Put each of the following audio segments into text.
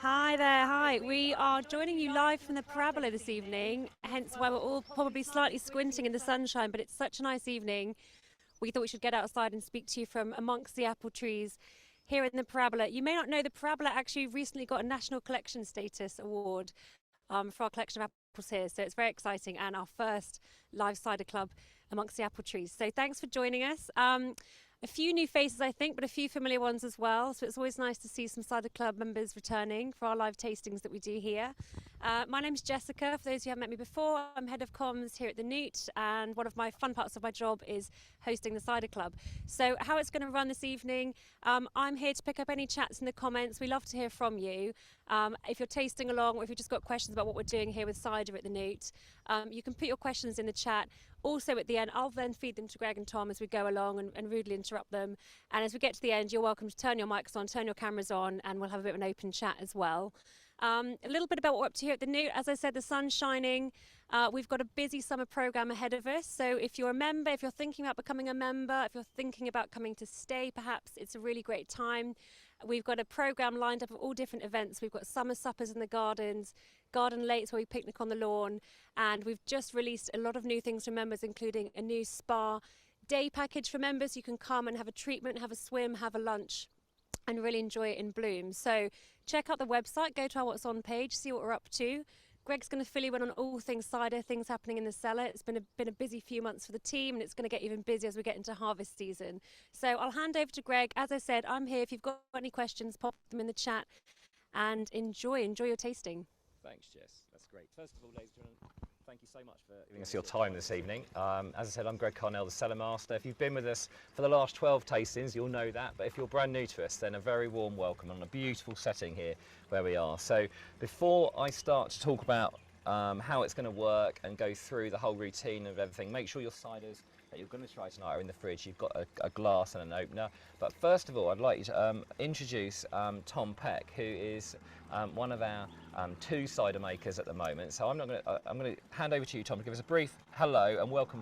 Hi there, hi. We are joining you live from the Parabola this evening, hence why we're all probably slightly squinting in the sunshine, but it's such a nice evening. We thought we should get outside and speak to you from amongst the apple trees here in the Parabola. You may not know the Parabola actually recently got a National Collection Status Award for our collection of apples here, so it's very exciting, and our first live cider club amongst the apple trees. So thanks for joining us. A few new faces, I think, but a few familiar ones as well. So it's always nice to see some Cider Club members returning for our live tastings that we do here. My name's Jessica. For those who haven't met me before, I'm head of comms here at the Newt, and one of my fun parts of my job is hosting the Cider Club. So how it's going to run this evening, I'm here to pick up any chats in the comments. We love to hear from you. If you're tasting along, or if you've just got questions about what we're doing here with cider at the Newt, you can put your questions in the chat. Also at the end, I'll then feed them to Greg and Tom as we go along and rudely interrupt them. And as we get to the end, you're welcome to turn your mics on, turn your cameras on, and we'll have a bit of an open chat as well. A little bit about what we're up to here at the Newt. As I said, the sun's shining. We've got a busy summer programme ahead of us. So if you're a member, if you're thinking about becoming a member, if you're thinking about coming to stay, perhaps it's a really great time. We've got a programme lined up of all different events. We've got summer suppers in the gardens, garden lates where we picnic on the lawn, and we've just released a lot of new things for members, including a new spa day package for members. You can come and have a treatment, have a swim, have a lunch, and really enjoy it in bloom. So check out the website, go to our What's On page, see what we're up to. Greg's going to fill you in on all things cider, things happening in the cellar. It's been a busy few months for the team, and it's going to get even busier as we get into harvest season. So I'll hand over to Greg. As I said, I'm here. If you've got any questions, pop them in the chat, and enjoy your tasting. Thanks, Jess. That's great. First of all, ladies and gentlemen, thank you so much for giving us your time this evening. As I said, I'm Greg Carnell, the Cellar Master. If you've been with us for the last 12 tastings, you'll know that. But if you're brand new to us, then a very warm welcome on a beautiful setting here where we are. So before I start to talk about how it's going to work and go through the whole routine of everything, make sure your ciders that you're going to try tonight are in the fridge. You've got a glass and an opener. But first of all, I'd like you to introduce Tom Peck, who is one of our two cider makers at the moment. So I'm going to hand over to you, Tom, to give us a brief hello and welcome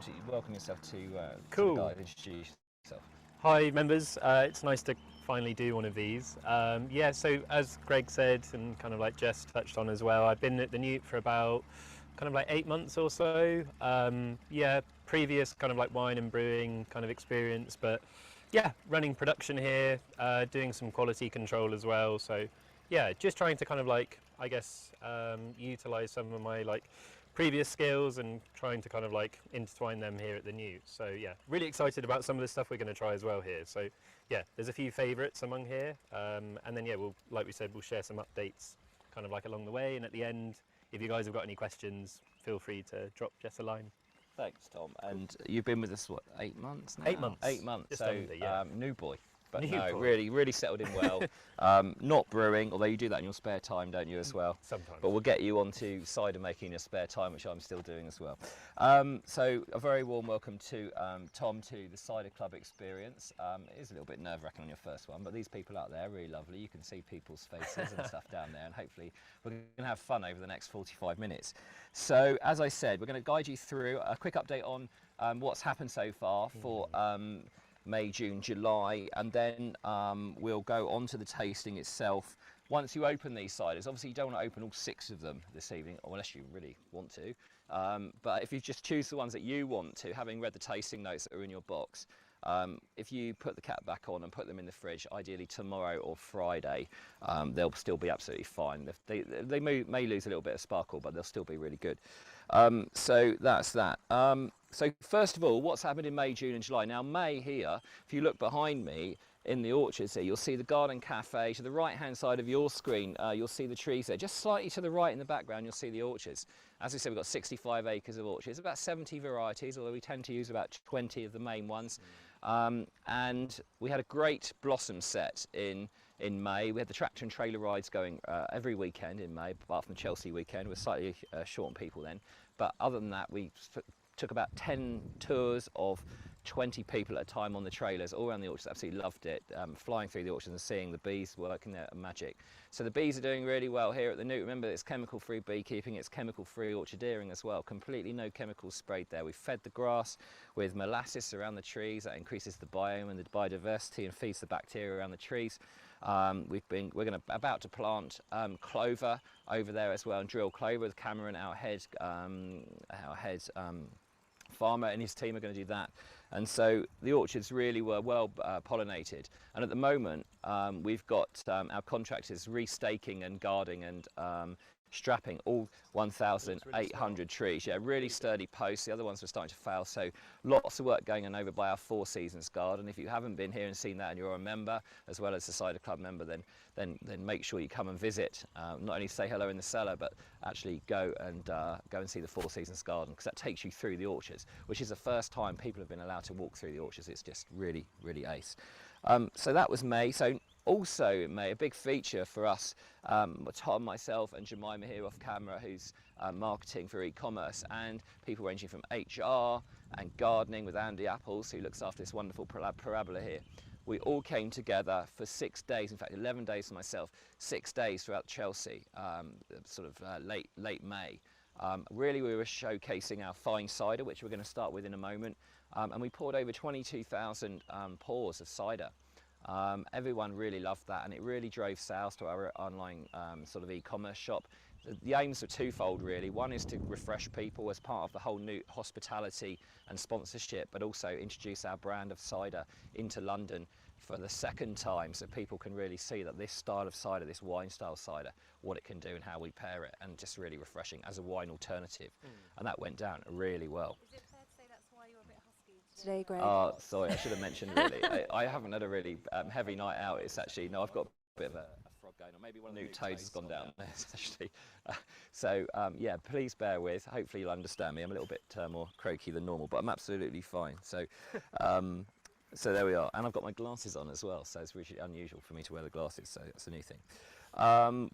yourself to Cool. the guide. Introduce yourself. Hi members, it's nice to finally do one of these. Yeah, so as Greg said, and kind of like Jess touched on as well, I've been at the Newt for about kind of like 8 months or so. Yeah, previous kind of like wine and brewing kind of experience, but yeah, running production here, doing some quality control as well. So yeah, just trying to kind of like, I guess, utilize some of my like previous skills and trying to kind of like intertwine them here at the Newt. So yeah, really excited about some of the stuff we're going to try as well here. So yeah, there's a few favourites among here, and then yeah, like we said, we'll share some updates kind of like along the way, and at the end, if you guys have got any questions, feel free to drop Jess a line. Thanks, Tom. And you've been with us, what, 8 months now? 8 months. 8 months. Just so under, yeah. New boy. But New no, boy. really settled in well. Not brewing, although you do that in your spare time, don't you, as well? Sometimes. But we'll get you onto cider making in your spare time, which I'm still doing as well. So a very warm welcome to Tom to the Cider Club experience. It is a little bit nerve-wracking on your first one, but these people out there are really lovely. You can see people's faces and stuff down there, and hopefully we're going to have fun over the next 45 minutes. So as I said, we're going to guide you through a quick update on what's happened so far for May, June, July, and then we'll go on to the tasting itself. Once you open these ciders, obviously you don't want to open all 6 of them this evening, unless you really want to. But if you just choose the ones that you want to, having read the tasting notes that are in your box, if you put the cap back on and put them in the fridge, ideally tomorrow or Friday, they'll still be absolutely fine. They may lose a little bit of sparkle, but they'll still be really good. So that's that. So first of all, what's happened in May, June and July? Now May here, if you look behind me in the orchards here, you'll see the garden cafe. To the right hand side of your screen, you'll see the trees there. Just slightly to the right in the background, you'll see the orchards. As I said, we've got 65 acres of orchards, about 70 varieties, although we tend to use about 20 of the main ones. And we had a great blossom set in May. We had the tractor and trailer rides going every weekend in May, apart from the Chelsea weekend. We're slightly short on people then. But other than that, we took about 10 tours of 20 people at a time on the trailers all around the orchards. Absolutely loved it, flying through the orchards and seeing the bees working there, magic. So the bees are doing really well here at the Newt. Remember, it's chemical-free beekeeping, it's chemical-free orchardeering as well. Completely no chemicals sprayed there. We fed the grass with molasses around the trees. That increases the biome and the biodiversity and feeds the bacteria around the trees. We're about to plant clover over there as well, and drill clover with Cameron, our head farmer, and his team are going to do that. And so the orchards really were well pollinated, and at the moment we've got our contractors restaking and guarding and strapping all 1,800 trees. Yeah, really sturdy posts. The other ones were starting to fail, so lots of work going on over by our Four Seasons garden. If you haven't been here and seen that and you're a member as well as the Cyder Club member, then make sure you come and visit. Not only say hello in the cellar, but actually go and see the Four Seasons garden, because that takes you through the orchards, which is the first time people have been allowed to walk through the orchards. It's just really, really ace. So that was May. So also in May, a big feature for us, Tom, myself and Jemima here off camera, who's marketing for e-commerce, and people ranging from HR and gardening with Andy Apples, who looks after this wonderful parabola here. We all came together for 6 days, in fact 11 days for myself, 6 days throughout Chelsea, sort of late May. Really we were showcasing our fine cider, which we're going to start with in a moment, and we poured over 22,000 pours of cider. Everyone really loved that, and it really drove sales to our online sort of e-commerce shop. The aims are twofold really. One is to refresh people as part of the whole new hospitality and sponsorship, but also introduce our brand of cider into London for the second time, so people can really see that this style of cider, this wine style cider, what it can do and how we pair it, and just really refreshing as a wine alternative. And that went down really well. Is it fair to say that's why you're a bit husky today, Greg? Oh, sorry, I should have mentioned really. I haven't had a really heavy night out. It's actually, no, I've got a bit of a frog going on. Maybe one of the new toads has gone down there, actually. So, yeah, please bear with. Hopefully you'll understand me. I'm a little bit more croaky than normal, but I'm absolutely fine. So, so there we are. And I've got my glasses on as well, so it's really unusual for me to wear the glasses, so that's a new thing.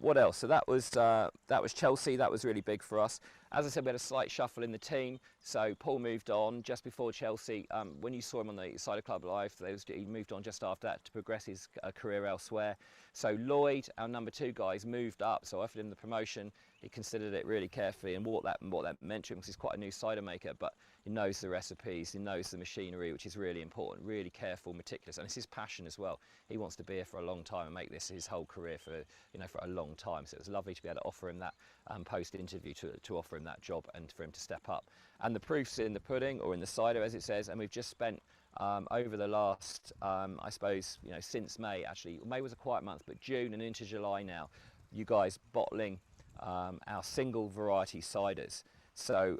What else? So that was Chelsea. That was really big for us. As I said, we had a slight shuffle in the team. So Paul moved on just before Chelsea. When you saw him on the Cyder Club Live, he moved on just after that to progress his career elsewhere. So Lloyd, our number 2 guys, moved up. So I offered him the promotion. He considered it really carefully and what that meant to him, because he's quite a new cider maker, but he knows the recipes, he knows the machinery, which is really important, really careful, meticulous, and it's his passion as well. He wants to be here for a long time and make this his whole career for a long time. So it was lovely to be able to offer him that post-interview, to offer him that job and for him to step up. And the proof's in the pudding, or in the cider as it says, and we've just spent over the last, I suppose, since May, actually, May was a quiet month, but June and into July now, you guys bottling our single variety ciders. So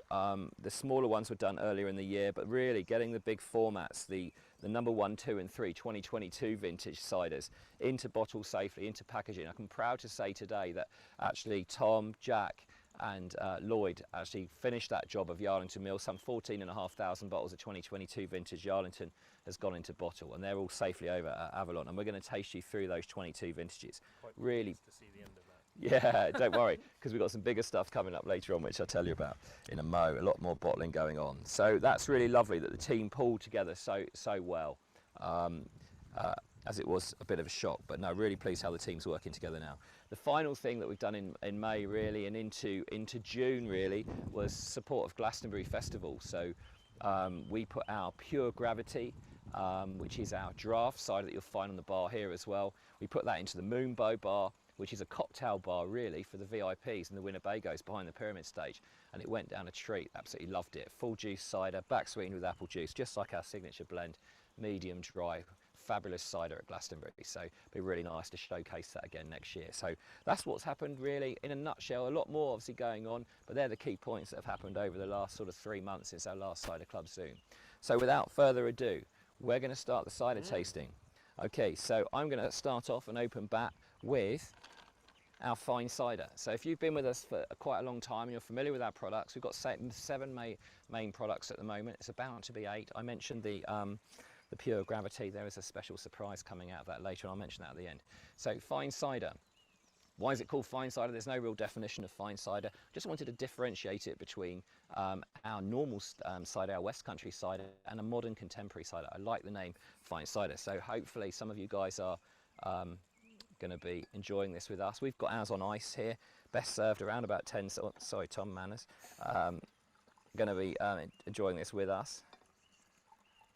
the smaller ones were done earlier in the year, but really getting the big formats, the number 1, 2 and 3 2022 vintage ciders into bottles safely, into packaging. I'm proud to say today that actually Tom, Jack and Lloyd actually finished that job of Yarlington Mill. Some 14,500 bottles of 2022 vintage Yarlington has gone into bottle, and they're all safely over at Avalon, and we're going to taste you through those 22 vintages. Quite really to see the end of that. Yeah, don't worry, because we've got some bigger stuff coming up later on, which I'll tell you about in a mo. A lot more bottling going on. So that's really lovely that the team pulled together so well, as it was a bit of a shock, but no, really pleased how the team's working together now. The final thing that we've done in May really, and into June really, was support of Glastonbury Festival. So we put our Pure Gravity, which is our draft cider that you'll find on the bar here as well. We put that into the Moonbow bar, which is a cocktail bar really for the VIPs and the Winnebagos behind the pyramid stage, and it went down a treat. Absolutely loved it. Full juice cider, back sweetened with apple juice, just like our signature blend, medium dry, fabulous cider at Glastonbury. So it'd be really nice to showcase that again next year. So that's what's happened really in a nutshell. A lot more obviously going on, but they're the key points that have happened over the last sort of 3 months since our last Cyder Club Zoom. So without further ado, we're going to start the cider tasting. Okay, so I'm going to start off and open bat with our fine cider. So if you've been with us for quite a long time and you're familiar with our products, we've got 7 main products at the moment. It's about to be 8. I mentioned the Pure Gravity. There is a special surprise coming out of that later, and I'll mention that at the end. So fine cider. Why is it called fine cider? There's no real definition of fine cider. Just wanted to differentiate it between our normal cider, our West Country cider, and a modern contemporary cider. I like the name fine cider. So hopefully some of you guys are going to be enjoying this with us. We've got ours on ice here, best served around about 10, sorry Tom Manners, going to be enjoying this with us.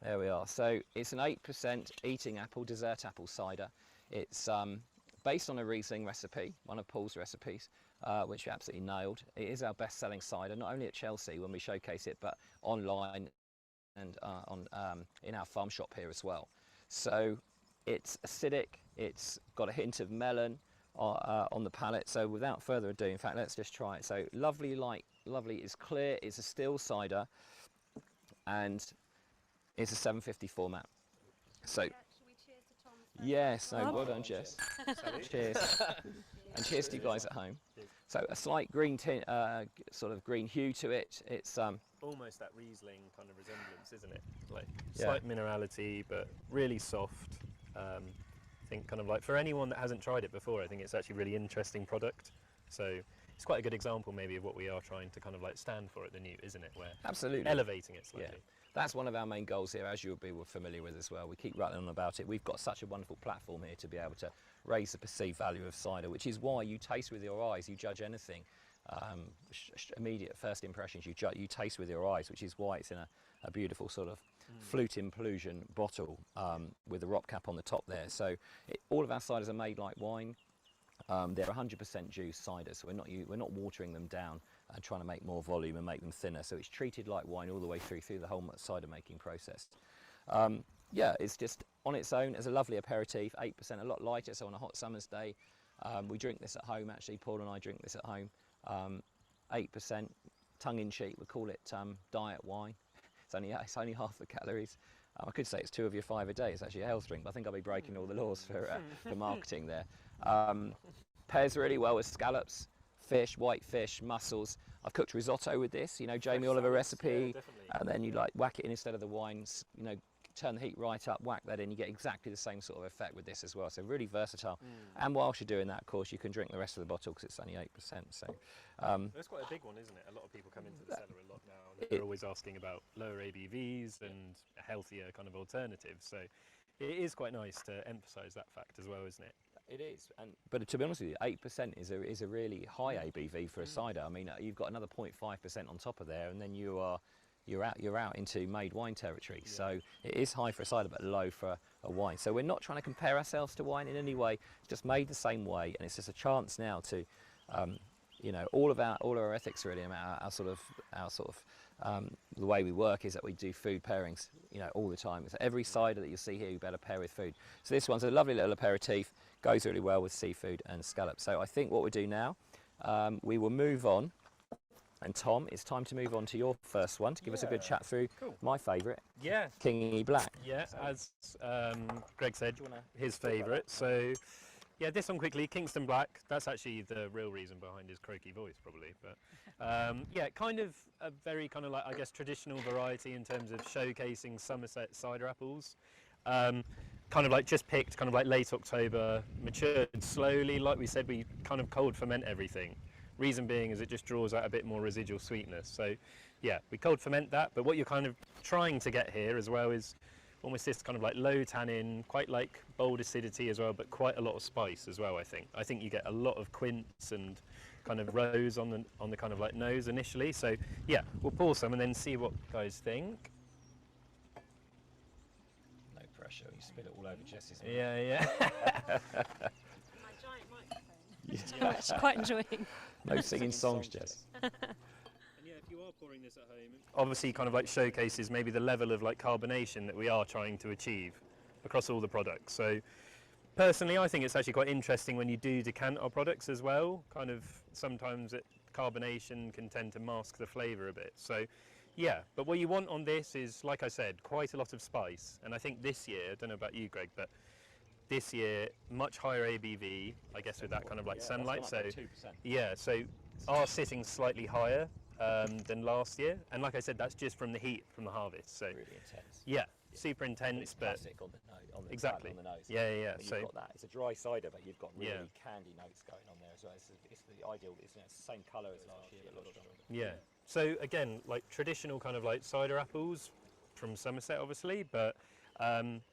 There we are. So it's an 8% eating apple, dessert apple cider. It's based on a Riesling recipe, one of Paul's recipes, which we absolutely nailed. It is our best-selling cider, not only at Chelsea when we showcase it, but online and in our farm shop here as well. So it's acidic, it's got a hint of melon on the palate. So without further ado, in fact, let's just try it. So lovely, it's clear, it's a still cider, and it's a 750 format. So yes, no, well done, Jess. Cheers. And cheers to you guys at home. So a slight green tint, sort of green hue to it. It's almost that Riesling kind of resemblance, isn't it? Like slight minerality, but really soft. I think kind of like for anyone that hasn't tried it before, I think it's actually a really interesting product. So it's quite a good example maybe of what we are trying to kind of like stand for at the Newt, isn't it? We're absolutely elevating it slightly. Yeah. That's one of our main goals here, as you'll be familiar with as well. We keep rattling on about it. We've got such a wonderful platform here to be able to raise the perceived value of cider, which is why you taste with your eyes, you judge anything. Immediate first impressions, you taste with your eyes, which is why it's in a beautiful sort of flute implusion bottle with a rock cap on the top there. So all of our ciders are made like wine. They're 100% juice cider, so we're not watering them down and trying to make more volume and make them thinner. So it's treated like wine all the way through the whole cider making process. Yeah, it's just on its own as a lovely aperitif, 8%, a lot lighter. So on a hot summer's day, we drink this at home. Actually, Paul and I drink this at home. 8%, tongue-in-cheek. We call it diet wine. It's only half the calories. I could say it's 2 of your 5 a day. It's actually a health drink, but I think I'll be breaking all the laws for marketing there. Pairs really well with scallops, fish, white fish, mussels. I've cooked risotto with this, you know, Jamie Oliver recipe, and then you like whack it in instead of the wines, you know, turn the heat right up, whack that in, you get exactly the same sort of effect with this as well. So really versatile. And whilst you're doing that, of course, you can drink the rest of the bottle because it's only 8%. So that's quite a big one, isn't it? A lot of people come into the cellar a lot now, and they're always asking about lower ABVs and a healthier kind of alternative. So it is quite nice to emphasise that fact as well, isn't it? It is, but to be honest with you, 8% is a really high ABV for a cider. I mean, you've got another 0.5% on top of there, and then you're out into made wine territory. Yeah. So it is high for a cider, but low for a wine. So we're not trying to compare ourselves to wine in any way. It's just made the same way, and it's just a chance now to, you know, all of our ethics really, our sort of the way we work is that we do food pairings, you know, all the time. So every cider that you see here, you better pair with food. So this one's a lovely little aperitif, goes really well with seafood and scallops. So I think what we'll do now, we will move on. And Tom, it's time to move on to your first one to give us a good chat through my favourite, Kingy Black. Yeah, as Greg said, his favourite. So yeah, this one quickly, Kingston Black. That's actually the real reason behind his croaky voice, probably. But yeah, kind of a very kind of like, I guess, traditional variety in terms of showcasing Somerset cider apples. Kind of like just picked kind of like late October, matured slowly. Like we said, we kind of cold ferment everything. Reason being is it just draws out a bit more residual sweetness. So yeah, we cold ferment that, but what you're kind of trying to get here as well is almost this kind of like low tannin, quite like bold acidity as well, but quite a lot of spice as well, I think. I think you get a lot of quince and kind of rose on the kind of like nose initially. So yeah, we'll pour some and then see what you guys think. No pressure, you spit it all over Jess's mouth. Yeah. My giant microphone. Which I'm quite enjoying. No singing songs, Jess. And yeah, if you are pouring this at home, obviously kind of like showcases maybe the level of like carbonation that we are trying to achieve across all the products. So personally, I think it's actually quite interesting when you do decant our products as well. Kind of sometimes carbonation can tend to mask the flavour a bit. So yeah, but what you want on this is, like I said, quite a lot of spice. And I think this year, I don't know about you, Greg, but this year, much higher ABV, I guess, with that kind of like sunlight. So yeah, so are sitting slightly higher than last year, and like I said, that's just from the heat from the harvest. So really intense. Yeah, super intense, but on the exactly. On the nose. Yeah. But so you've got that. It's a dry cider, but you've got really candy notes going on there as well. It's the ideal. It's the same colour as last year, but a lot stronger. Yeah. So again, like traditional kind of like cider apples from Somerset, obviously, but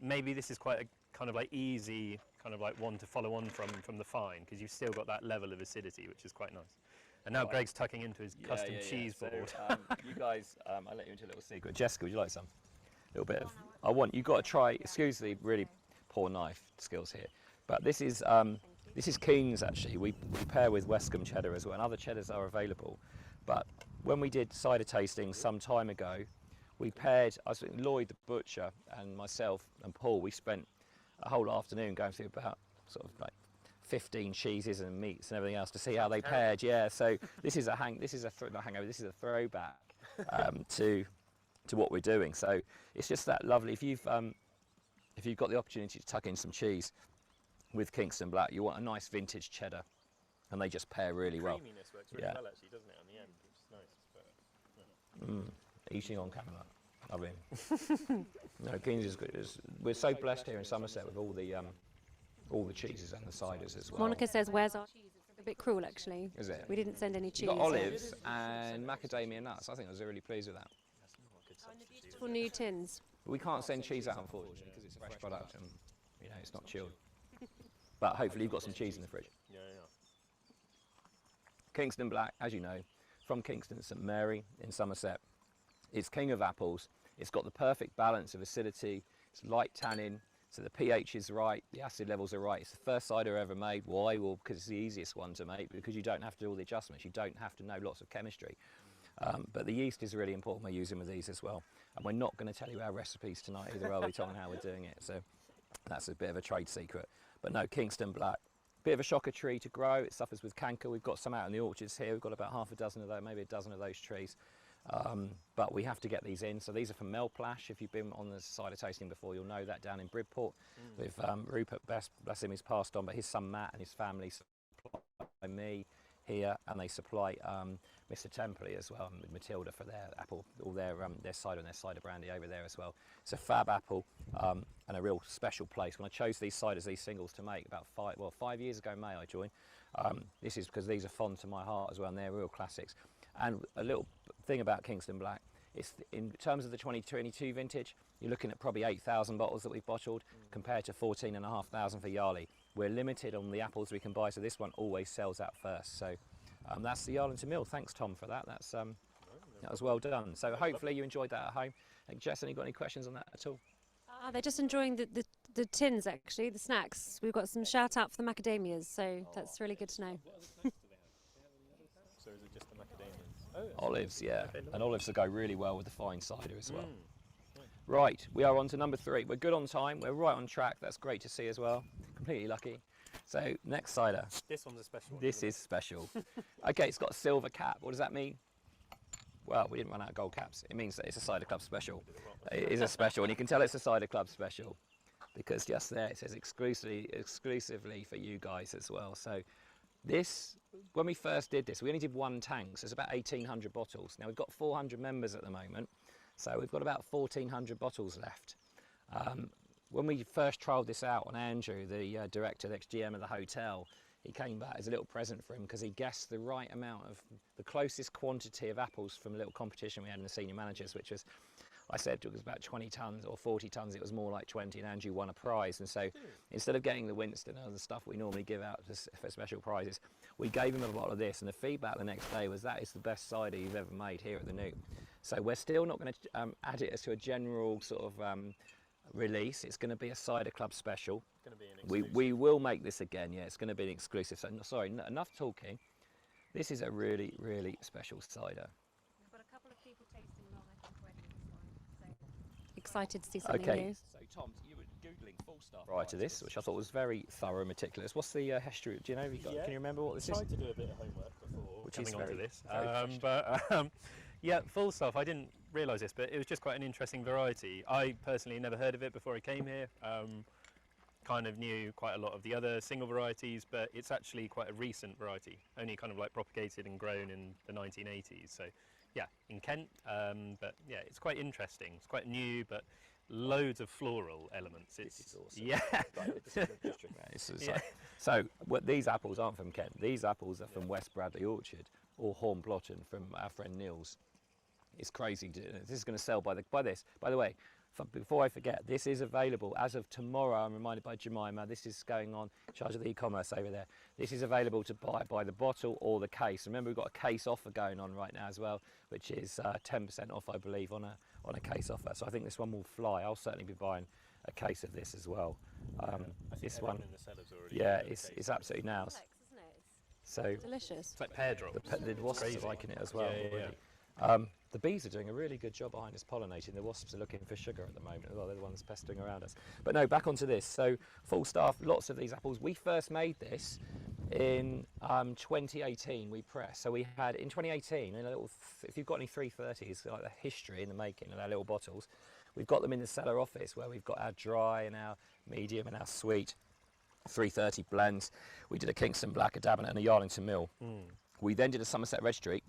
maybe this is quite a kind of like easy kind of like one to follow on from the fine, because you've still got that level of acidity, which is quite nice. And now Greg's tucking into his custom cheese board. So, you guys, I'll let you into a little secret. Jessica, would you like some? A little bit of, you've got to try, excuse the really poor knife skills here. But this is King's actually. We pair with Westcombe cheddar as well, and other cheddars are available. But when we did cider tasting some time ago, we paired, Lloyd the butcher and myself and Paul, we spent a whole afternoon going through about sort of like 15 cheeses and meats and everything else to see how they paired. Yeah, so this is a throwback to what we're doing. So it's just that lovely. If you've got the opportunity to tuck in some cheese with Kingston Black, you want a nice vintage cheddar, and they just pair really well. Creaminess works really well actually, doesn't it, on the end, which is nice. But, Eating on camera. I mean, no, King's is good. We're so blessed here in Somerset with all the cheeses and the ciders as well. Monica says, "Where's our cheese?" It's a bit cruel, actually. Is it? We didn't send any cheese. We've got olives and macadamia nuts. I think I was really pleased with that. And the beautiful new tins. We can't send cheese out, unfortunately, because it's a fresh product and it's not chilled. But hopefully you've got some cheese in the fridge. yeah. Kingston Black, as you know, from Kingston St Mary in Somerset. It's king of apples. It's got the perfect balance of acidity. It's light tannin, so the pH is right, the acid levels are right. It's the first cider ever made. Why? Well, because it's the easiest one to make, because you don't have to do all the adjustments. You don't have to know lots of chemistry. But the yeast is really important we're using with these as well. And we're not going to tell you our recipes tonight either, are we, Tom, and how we're doing it. So that's a bit of a trade secret. But no, Kingston Black. Bit of a shocker tree to grow. It suffers with canker. We've got some out in the orchards here. We've got about half a dozen of those, maybe a dozen of those trees. But we have to get these in. So these are from Melplash. If you've been on the cider tasting before, you'll know that down in Bridport. With Rupert, bless him, he's passed on, but his son Matt and his family supply me here, and they supply Mr. Templey as well, and with Matilda for their apple, all their cider and their cider brandy over there as well. It's a fab apple and a real special place. When I chose these ciders, these singles to make about 5 years ago, May I joined. This is because these are fond to my heart as well, and they're real classics. And a little thing about Kingston Black, it's in terms of the 2022 vintage, you're looking at probably 8,000 bottles that we've bottled compared to 14,500 for Yardley. We're limited on the apples we can buy, so this one always sells out first. So that's the Arlington Mill. Thanks, Tom, for that. That was well done. So hopefully you enjoyed that at home. And Jess, any got any questions on that at all? They're just enjoying the tins, actually, the snacks. We've got some shout out for the macadamias, so that's really good to know. So is it just the macadamias? Olives, yeah. And olives will go really well with the fine cider as well. Right, we are on to number 3. We're good on time. We're right on track. That's great to see as well. Completely lucky. So next cider. This one's a special one. This is special. Okay, it's got a silver cap. What does that mean? Well, we didn't run out of gold caps. It means that it's a cider club special. It is a special, and you can tell it's a cider club special because just there it says exclusively for you guys as well. So this, when we first did this, we only did one tank, so it's about 1,800 bottles. Now we've got 400 members at the moment, so we've got about 1,400 bottles left. When we first trialled this out on Andrew, the director, the ex-GM of the hotel, he came back as a little present for him because he guessed the right amount of, the closest quantity of apples from a little competition we had in the senior managers, which was, I said it was about 20 tonnes or 40 tonnes, it was more like 20, and Andrew won a prize. And so instead of getting the Winston and other stuff we normally give out for special prizes, we gave him a bottle of this, and the feedback the next day was that is the best cider you've ever made here at the Newt. So we're still not going to add it as to a general sort of release. It's going to be a cider club special. It's going to be an exclusive. We will make this again, yeah, it's going to be an exclusive. So sorry, enough talking. This is a really, really special cider. We've got a couple of people tasting along, I think, already this one. So excited to see something new. So Tom, you were Googling full stuff prior to this, which I thought was very thorough and meticulous. What's the history? Do you know? Can you remember what this is? I tried to do a bit of homework before Which coming is onto very, this. very Yeah, full stuff. I didn't realise this, but it was just quite an interesting variety. I personally never heard of it before I came here. Kind of knew quite a lot of the other single varieties, but it's actually quite a recent variety, only kind of like propagated and grown in the 1980s. So yeah, in Kent, but yeah, it's quite interesting. It's quite new, but loads of floral elements. This is awesome. Yeah. So these apples aren't from Kent. These apples are from West Bradley Orchard or Hornblotton from our friend Neil's. It's crazy. This is going to sell by this. By the way, before I forget, this is available as of tomorrow. I'm reminded by Jemima, this is going on in charge of the e-commerce over there. This is available to buy by the bottle or the case. Remember, we've got a case offer going on right now as well, which is 10% off, I believe, on a case offer. So I think this one will fly. I'll certainly be buying a case of this as well. I think This everyone one, in the cellar's already yeah, had a it's taste. absolutely nails. Complex, isn't it? So Delicious. It's like pear drops. the wasps crazy. are liking it as well. Yeah, yeah, already. The bees are doing a really good job behind us pollinating. The wasps are looking for sugar at the moment. Well, they're the ones pestering around us. But no, back onto this. So full staff, lots of these apples. We first made this in 2018. We pressed. So we had in 2018, in a little, if you've got any 330s, like the history in the making of our little bottles, we've got them in the cellar office where we've got our dry and our medium and our sweet 330 blends. We did a Kingston Black, a Davenant and a Yarlington Mill. We then did a Somerset Red Streak,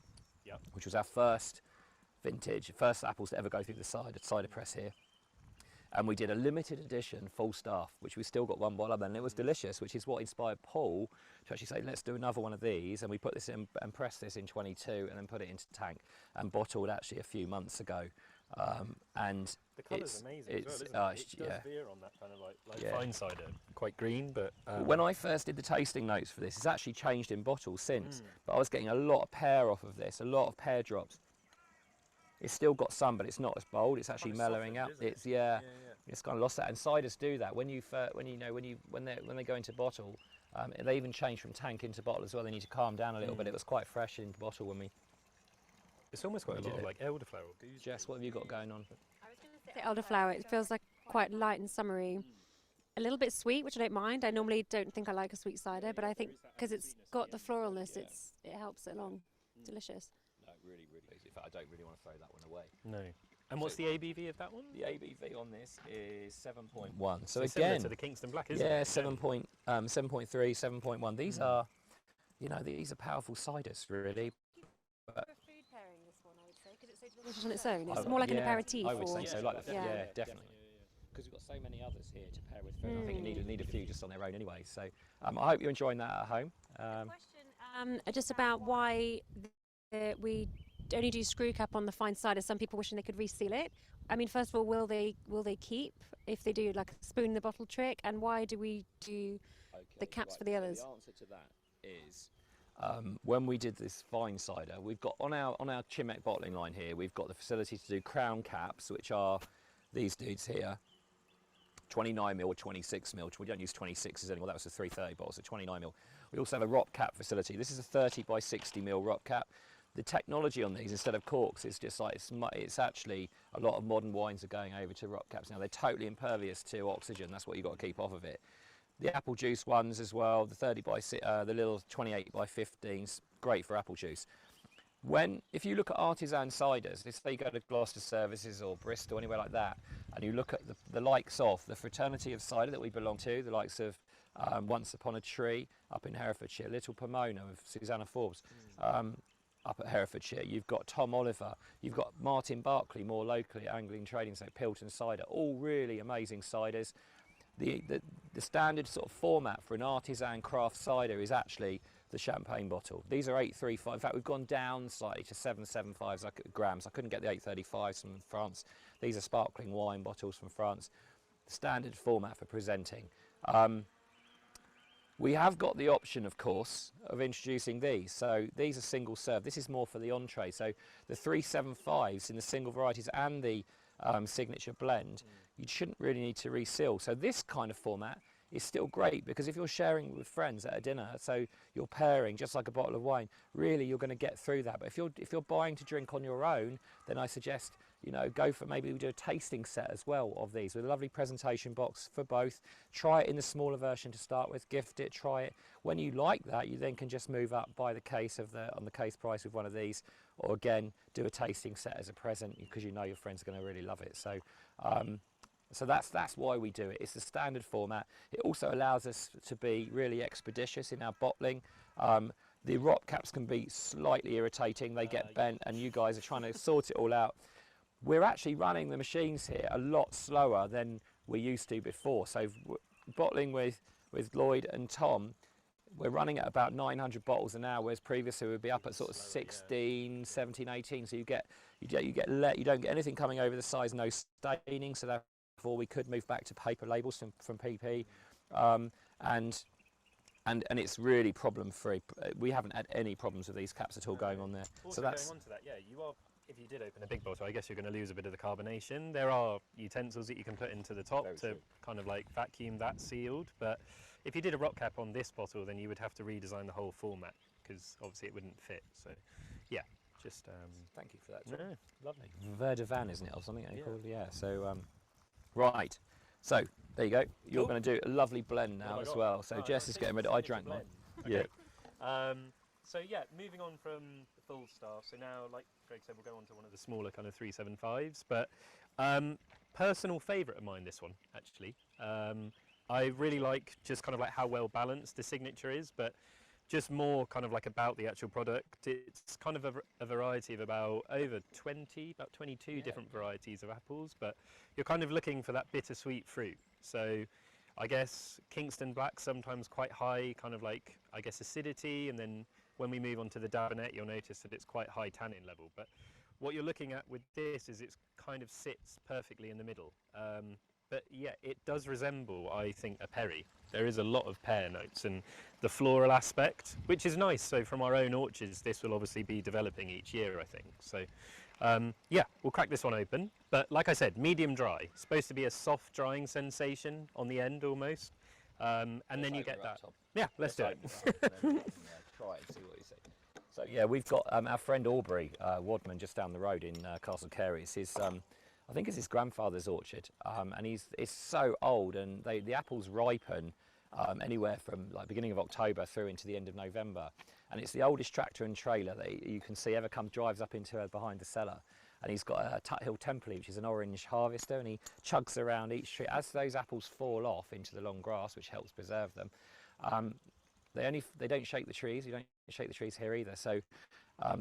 Yep. which was our first vintage, first apples to ever go through the cider press here. And we did a limited edition full staff, which we still got one bottle of, and it was delicious, which is what inspired Paul to actually say, let's do another one of these. And we put this in and pressed this in 22 and then put it into tank and bottled actually a few months ago. And The colour's amazing it's, as well, isn't it? It does yeah. veer on that kind of like Yeah. fine cider. Quite green, but... When I first did the tasting notes for this, it's actually changed in bottles since, but I was getting a lot of pear off of this, a lot of pear drops. It's still got some, but it's not as bold. It's actually Kind of mellowing out. softened, isn't It's yeah, yeah. it's kind of lost that. And ciders do that when they go into bottle. They even change from tank into bottle as well. They need to calm down a little bit. It was quite fresh in bottle when we. It's almost got a We lot did of it. like elderflower or gooseberry. Jess, what have you got going on? The elderflower, it feels like quite light and summery. A little bit sweet, which I don't mind. I normally don't think I like a sweet cider, but I think because it's got the floralness, it helps it along. Delicious. No, really, really. In fact, I don't really want to throw that one away. No. And what's the ABV of that one? The ABV on this is 7.1. So Similar again, to the Kingston Black, isn't yeah, it? 7.3, 7.1. These are, these are powerful ciders, really. But Food pairing, this one, I would say, because it's so delicious on its own. It's I- more like an yeah, aperitif. I would or, say so. Like Yeah. definitely. Because we've got so many others here to pair with food. I think you need a few just on their own anyway. So I hope you're enjoying that at home. Question just about why we only do screw cap on the fine cider. Some people wishing they could reseal it. I mean, first of all, will they keep if they do like a spoon in the bottle trick? And why do we do the caps for the others? The answer to that is when we did this fine cider, we've got on our Chimek bottling line here, we've got the facility to do crown caps, which are these dudes here. 29mm or 26mm. We don't use 26s anymore. That was a 330 bottle, so 29mm. We also have a rop cap facility. This is a 30 by 60mm rop cap. The technology on these, instead of corks, is just like it's actually a lot of modern wines are going over to rop caps now. They're totally impervious to oxygen. That's what you've got to keep off of it. The apple juice ones as well. The 30 by the little 28 by 15s, great for apple juice. If you look at artisan ciders, if they go to Gloucester Services or Bristol, anywhere like that, and you look at the likes of the fraternity of cider that we belong to, the likes of Once Upon a Tree up in Herefordshire, Little Pomona with Susanna Forbes up at Herefordshire, you've got Tom Oliver, you've got Martin Barkley more locally at Angling Trading, so Pilton Cider, all really amazing ciders. The standard sort of format for an artisan craft cider is actually the champagne bottle. These are 835. In fact, we've gone down slightly to 775 grams. I couldn't get the 835s from France. These are sparkling wine bottles from France. Standard format for presenting. We have got the option, of course, of introducing these. So these are single serve. This is more for the entree. So the 375s in the single varieties and the signature blend, you shouldn't really need to reseal. So this kind of format is still great because if you're sharing with friends at a dinner, so you're pairing just like a bottle of wine, really you're going to get through that. But if you're buying to drink on your own, then I suggest go for maybe we do a tasting set as well of these with a lovely presentation box for both. Try it in the smaller version to start with, gift it, try it. When you like that, you then can just move up, buy the case on the case price with one of these, or again do a tasting set as a present because you know your friends are going to really love it. So so that's why we do it. It's the standard format. It also allows us to be really expeditious in our bottling. The rop caps can be slightly irritating. They get bent and you guys are trying to sort it all out. We're actually running the machines here a lot slower than we used to before. So bottling with Lloyd and Tom, we're running at about 900 bottles an hour, whereas previously we'd be up at sort of 16, 17, 18. So you don't get anything coming over the size, no staining. So therefore we could move back to paper labels from PP, and it's really problem free. We haven't had any problems with these caps at all going on there. Also So that's going on to that, yeah, you are if you did open a big bottle, I guess you're going to lose a bit of the carbonation. There are utensils that you can put into the top to kind of like vacuum that sealed, but if you did a rock cap on this bottle, then you would have to redesign the whole format because obviously it wouldn't fit. So, yeah, just thank you for that, Tom. no, lovely. Vert de Van, isn't it, or something? Called? Yeah. So, right. So there you go. You're going to do a lovely blend now as well. So Jess is getting ready. I drank mine. Okay. Yeah. So yeah, moving on from the full staff. So now, like Greg said, we'll go on to one of the smaller kind of 375s. But personal favourite of mine, this one actually. I really like just kind of like how well balanced the signature is, but just more kind of like about the actual product. It's kind of a variety of about 22 different varieties of apples, but you're kind of looking for that bittersweet fruit. So I guess Kingston Black sometimes quite high, kind of like, I guess, acidity, and then when we move on to the Dabinet, you'll notice that it's quite high tannin level. But what you're looking at with this is it kind of sits perfectly in the middle. But yeah, it does resemble, I think, a perry. There is a lot of pear notes and the floral aspect, which is nice. So from our own orchards, this will obviously be developing each year, I think. So yeah, we'll crack this one open. But like I said, medium dry. It's supposed to be a soft drying sensation on the end almost. And then you get that. Yeah, let's do it. Try it, see what you say. So yeah, we've got our friend Aubrey Wadman just down the road in Castle Carey's. His I think it's his grandfather's orchard, and it's so old, and the apples ripen anywhere from like beginning of October through into the end of November, and it's the oldest tractor and trailer that you can see ever drives up into behind the cellar, and he's got a Tuthill Templey, which is an orange harvester, and he chugs around each tree as those apples fall off into the long grass, which helps preserve them. They don't shake the trees. You don't shake the trees here either. So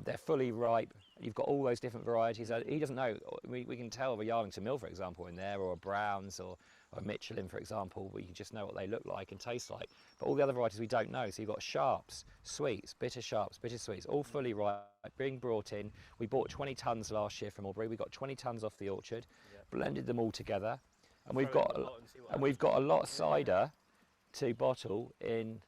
they're fully ripe. You've got all those different varieties. He doesn't know. We can tell a Yarlington Mill, for example, in there, or a Browns, or a Michelin, for example. We can just know what they look like and taste like. But all the other varieties we don't know. So you've got sharps, sweets, bitter sharps, bitter sweets, all fully ripe, being brought in. We bought 20 tonnes last year from Aubrey. We got 20 tonnes off the orchard, blended them all together, and we've got a lot of cider to bottle in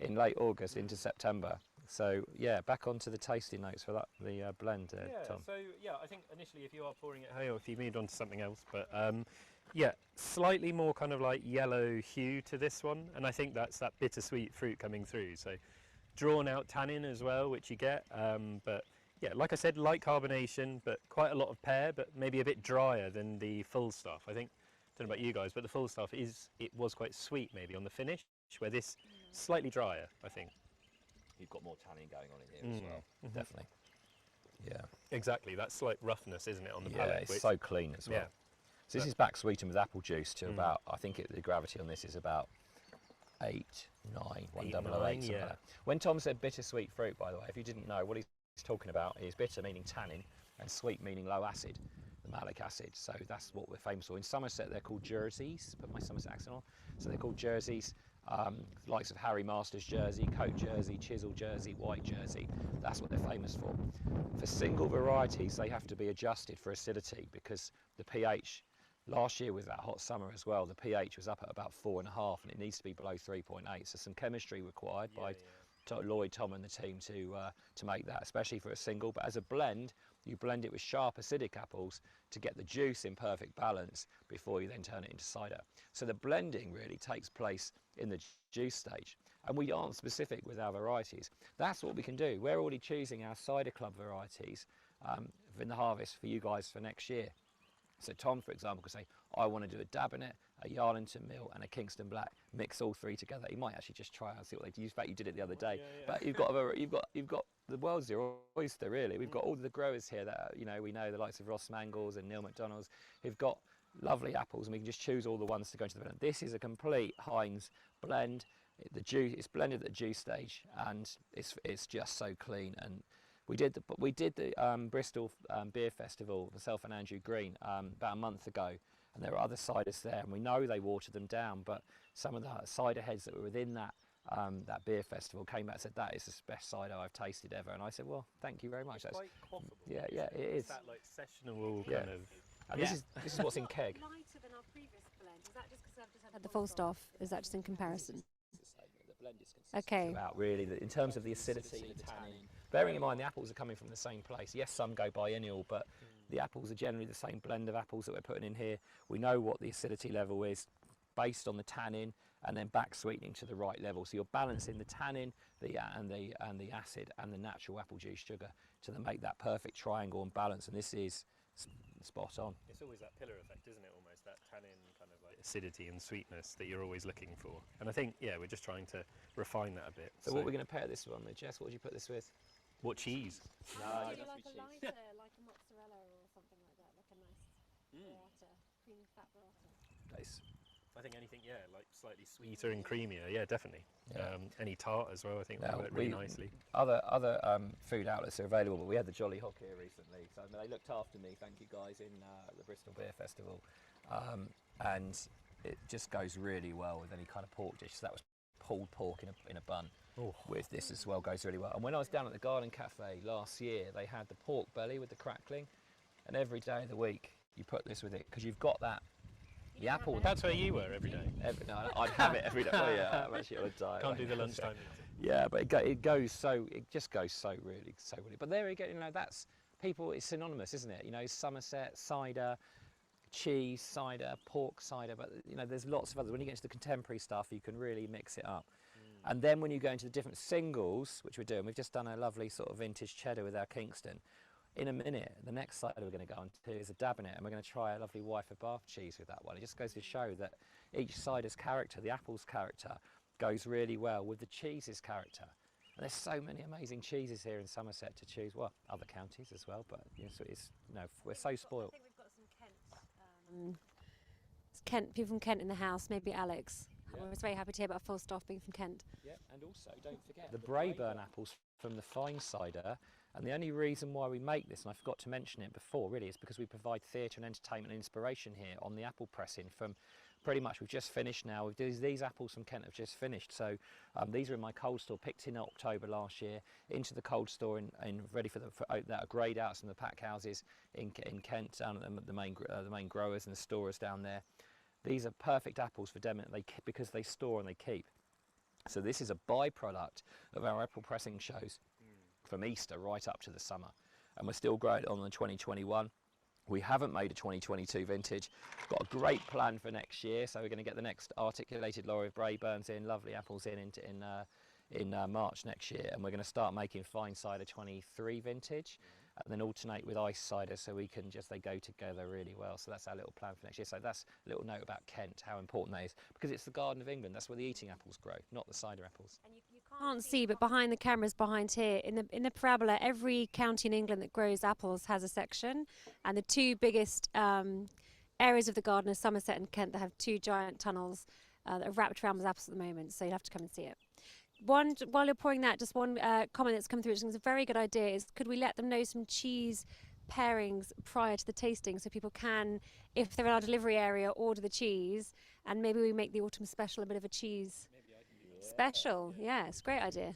late August into September. So yeah, back onto the tasting notes for that, the blend, Tom. So yeah, I think initially if you are pouring it home, or if you moved on to something else, but yeah, slightly more kind of like yellow hue to this one, and I think that's that bittersweet fruit coming through. So drawn out tannin as well, which you get, but yeah, like I said, light carbonation, but quite a lot of pear, but maybe a bit drier than the full stuff. I think, I don't know about you guys, but the full stuff was quite sweet maybe on the finish, where this slightly drier, I think. You've got more tannin going on in here as well. Definitely. Yeah. Exactly, that slight roughness, isn't it, on the yeah, palate? it's so clean as well. Yeah. So this is back sweetened with apple juice to about, I think the gravity on this is about 8, 9, 1008, something like that. When Tom said bittersweet fruit, by the way, if you didn't know, what he's talking about is bitter meaning tannin and sweet meaning low acid, the malic acid. So that's what we're famous for. In Somerset, they're called jerseys. Put my Somerset accent on. So they're called jerseys. Likes of Harry Masters jersey, coat jersey, chisel jersey, white jersey. That's what they're famous for. For single varieties, they have to be adjusted for acidity because the pH, last year with that hot summer as well, the pH was up at about 4.5 and it needs to be below 3.8. So some chemistry required by Lloyd, Tom and the team to make that, especially for a single. But as a blend, you blend it with sharp acidic apples to get the juice in perfect balance before you then turn it into cider. So the blending really takes place in the juice stage, and we aren't specific with our varieties. That's what we can do. We're already choosing our cider club varieties in the harvest for you guys for next year. So Tom, for example, could say, I want to do a Dabinet, a Yarlington Mill and a Kingston Black, mix all three together. He might actually just try and see what they do. In fact, you did it the other day. But you've got the world's your oyster, really. We've got all the growers here that, you know, we know the likes of Ross Mangles and Neil McDonald's who've got lovely apples, and we can just choose all the ones to go into the blend. This is a complete Heinz blend. It's blended at the juice stage, and it's just so clean. And we did the Bristol Beer Festival, myself and Andrew Green, about a month ago, and there were other ciders there, and we know they watered them down, but some of the cider heads that were within that beer festival came back and said, that is the best cider I've tasted ever. And I said, well, thank you very much. It's quite quaffable. Yeah, it is. It's that like sessionable kind of. And this is what's in keg. Lighter than our previous blend. Is that just because I've just had the full stuff? Is that just in comparison? The blend is consistent. Okay. About really, in terms of the acidity, the tannin, Bearing in mind the apples are coming from the same place. Yes, some go biennial, but the apples are generally the same blend of apples that we're putting in here. We know what the acidity level is based on the tannin, and then back sweetening to the right level. So you're balancing the tannin, and the acid and the natural apple juice sugar to make that perfect triangle and balance. And this is spot on. It's always that pillar effect, isn't it? Almost that tannin kind of like acidity and sweetness that you're always looking for. And I think, yeah, we're just trying to refine that a bit. So what we're going to pair this one with, Jess? What would you put this with? What cheese? No, like a lighter, like a mozzarella or something like that, like a nice burrata, creamy fat burrata. Nice. I think anything, yeah, like slightly sweeter and creamier, yeah, definitely. Yeah. Any tart as well, I think would work really nicely. Other food outlets are available, but we had the Jolly Hog here recently, so they looked after me. Thank you guys in the Bristol Beer Festival, and it just goes really well with any kind of pork dish. So that was pulled pork in a bun. Ooh. With this as well, goes really well. And when I was down at the Garden Cafe last year, they had the pork belly with the crackling, and every day of the week you put this with it because you've got that. The apple. That's where you were every day. No, I'd have it every day. Oh yeah, I'm actually on a diet. Can't do the lunchtime meeting. Yeah, but it just goes so really. But there you go. That's people. It's synonymous, isn't it? Somerset cider, cheese cider, pork cider. But there's lots of others. When you get into the contemporary stuff, you can really mix it up. And then when you go into the different singles, which we're doing, we've just done a lovely sort of vintage cheddar with our Kingston. In a minute, the next cider we're going to go on to is a Dabinet, and we're going to try a lovely Wife of Bath cheese with that one. It just goes to show that each cider's character, the apple's character, goes really well with the cheese's character. And there's so many amazing cheeses here in Somerset to choose. Well, other counties as well, but so we're so spoiled. I think we've got some Kent, people from Kent in the house, maybe Alex. Yeah. I was very happy to hear about full staff being from Kent. Yeah, and also don't forget the Braeburn apples from the fine cider. And the only reason why we make this, and I forgot to mention it before, really, is because we provide theatre and entertainment and inspiration here on the apple pressing from pretty much, we've just finished now. These apples from Kent have just finished. So these are in my cold store, picked in October last year, into the cold store and ready for that grade outs and the pack houses in Kent, down at the main growers and the storers down there. These are perfect apples for Demet because they store and they keep. So this is a byproduct of our apple pressing shows from Easter right up to the summer, and we're still growing on the 2021. We haven't made a 2022 vintage. Got a great plan for next year, so we're going to get the next articulated lorry of Braeburns in, lovely apples in March next year, and we're going to start making fine cider 23 vintage, and then alternate with ice cider, so they go together really well. So that's our little plan for next year. So that's a little note about Kent, how important that is, because it's the Garden of England. That's where the eating apples grow, not the cider apples. And you can't see, but behind the cameras, behind here, in the parabola, every county in England that grows apples has a section, and the two biggest areas of the garden are Somerset and Kent that have two giant tunnels that are wrapped around with apples at the moment. So you'll have to come and see it. While you're pouring that, just one comment that's come through, which is a very good idea, is could we let them know some cheese pairings prior to the tasting, so people can, if they're in our delivery area, order the cheese, and maybe we make the autumn special a bit of a cheese special. Yeah, it's a great idea.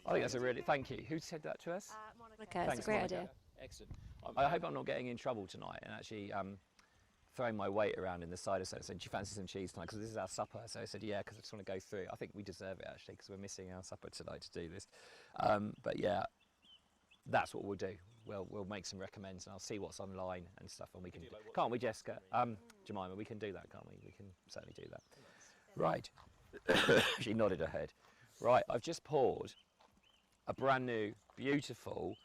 I think that's a really, thank you. Who said that to us? Monica, it's a great idea. Excellent. I hope I'm not getting in trouble tonight and actually throwing my weight around in the cider. So I said, do you fancy some cheese tonight? Because this is our supper. So I said, yeah, because I just want to go through it. I think we deserve it, actually, because we're missing our supper tonight to do this. But yeah, that's what we'll do. We'll make some recommends, and I'll see what's online and stuff, and we can, can't we, Jessica? Jemima, we can do that, can't we? We can certainly do that. Right. She nodded her head. Right, I've just poured a brand new, beautiful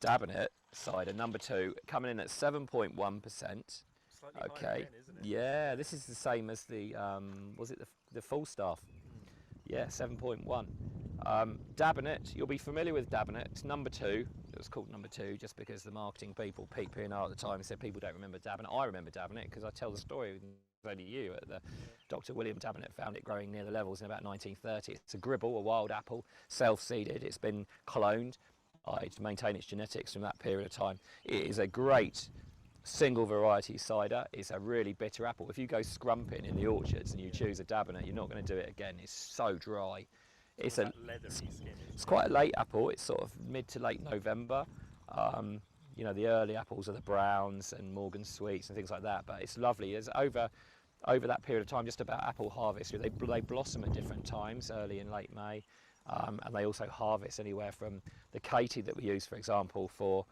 Dabinet cider, number 2, coming in at 7.1%. Okay. Yeah, this is the same as the was it the full staff? Yeah, 7.1. Dabinet, you'll be familiar with Dabinet. It's number 2. It was called number 2 just because the marketing people, Pete P&R at the time, said people don't remember Dabinet. I remember Dabinet because I tell the story with only you. Dr. William Dabinet found it growing near the levels in about 1930. It's a gribble, a wild apple, self-seeded. It's been cloned to maintain its genetics from that period of time. It is a great single variety cider. It's a really bitter apple. If you go scrumping in the orchards and you choose a Dabinet, you're not going to do it again. It's so dry. It's quite a late apple. It's sort of mid to late November. You know, the early apples are the Browns and Morgan Sweets and things like that, but it's lovely. It's over that period of time, just about apple harvest. They blossom at different times, early and late May. And they also harvest anywhere from the Katie that we use, for example, for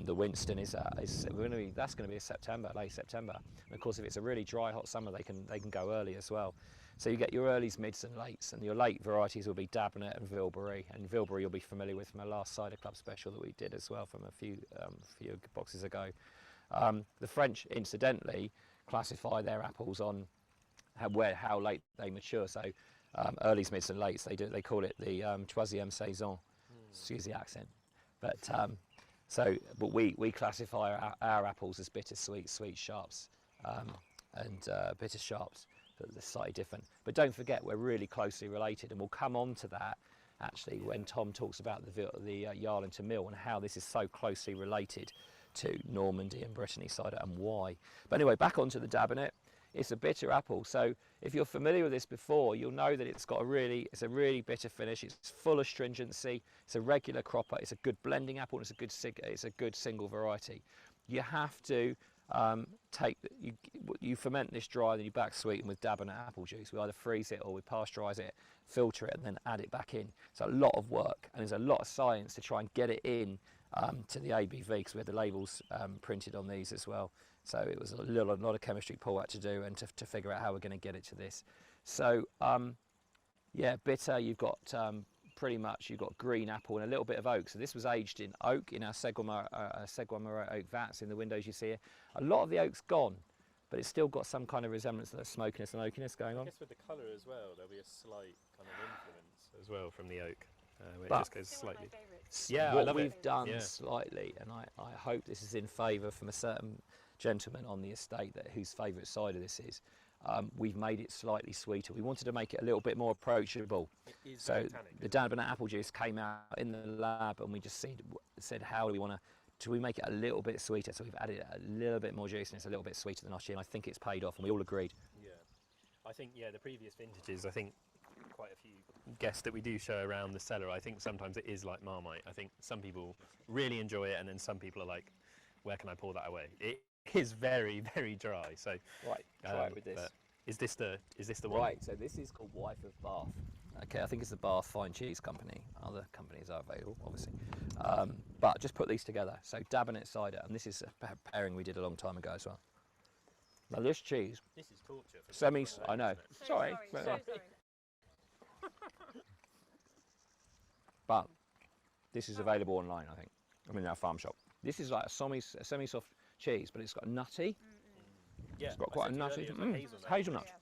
the Winston that's going to be September, late September. And of course, if it's a really dry, hot summer, they can go early as well. So you get your earlies, mids, and lates, and your late varieties will be Dabinet and Vilbury. And Vilbury you'll be familiar with from our last Cider Club special that we did as well from a few boxes ago. The French, incidentally, classify their apples on how late they mature. So earlies, mids, and lates, they call it the troisième saison. Excuse the accent, but we classify our apples as bitter, sweet sharps, and bitter sharps. They're slightly different. But don't forget, we're really closely related, and we'll come on to that actually when Tom talks about the Yarlington Mill and how this is so closely related to Normandy and Brittany cider and why. But anyway, back onto the Dabinet. It's a bitter apple, so if you're familiar with this before, you'll know that it's a really bitter finish. It's full of stringency. It's a regular cropper. It's a good blending apple. And it's a good single variety. You have to you ferment this dry, then you back sweeten with Dabinet apple juice. We either freeze it or we pasteurise it, filter it, and then add it back in. It's a lot of work, and there's a lot of science to try and get it in to the ABV, because we had the labels printed on these as well. So it was a lot of chemistry Paul had to do, and to figure out how we're going to get it to this. So yeah, bitter. You've got pretty much you've got green apple and a little bit of oak. So this was aged in oak in our Seguin Moreau oak vats in the windows you see here. A lot of the oak's gone, but it's still got some kind of resemblance of the smokiness and oakiness going on. I guess with the colour as well, there'll be a slight kind of influence as well from the oak, where it just goes slightly. Yeah, what we've done slightly, and I hope this is in favour from a certain gentleman on the estate whose favourite cider this is. We've made it slightly sweeter. We wanted to make it a little bit more approachable. So the Dabinet apple juice came out in the lab, and we just said how do we want to, do we make it a little bit sweeter? So we've added a little bit more juiciness, a little bit sweeter than last year, and I think it's paid off, and we all agreed. Yeah, I think the previous vintages, I think quite a few guests that we do show around the cellar, I think sometimes it is like Marmite. I think some people really enjoy it, and then some people are like, where can I pour that away? It is very, very dry. So right, try it with this. Is this the one? Right, so this is called Wife of Bath. Okay, I think it's the Bath Fine Cheese Company. Other companies are available, obviously. But just put these together. So Dabinet cider, and this is a pairing we did a long time ago as well. Now this cheese. This is torture. I know. Sorry. But this is available online, I think. I mean, in our farm shop. This is like a semi-soft cheese, but it's got nutty. Yeah, it's got quite a nutty hazelnut. Yeah.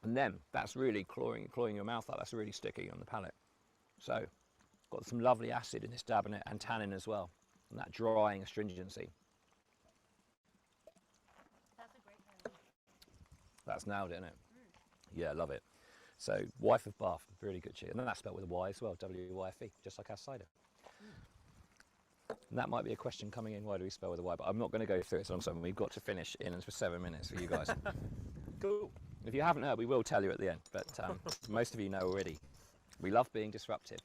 And then that's really clawing your mouth out. That's really sticky on the palate. So got some lovely acid in this Dabinet and tannin as well, and that drying astringency. That's a great pairing. That's nailed it, isn't it? Yeah, love it. So Wife of Bath, really good cheese, and then that's spelled with a Y as well, W-Y-F-E, just like our cider. And that might be a question coming in, why do we spell with a Y? But I'm not going to go through it, so we've got to finish in for 7 minutes for you guys. Cool. If you haven't heard, we will tell you at the end, but most of you know already. We love being disruptive.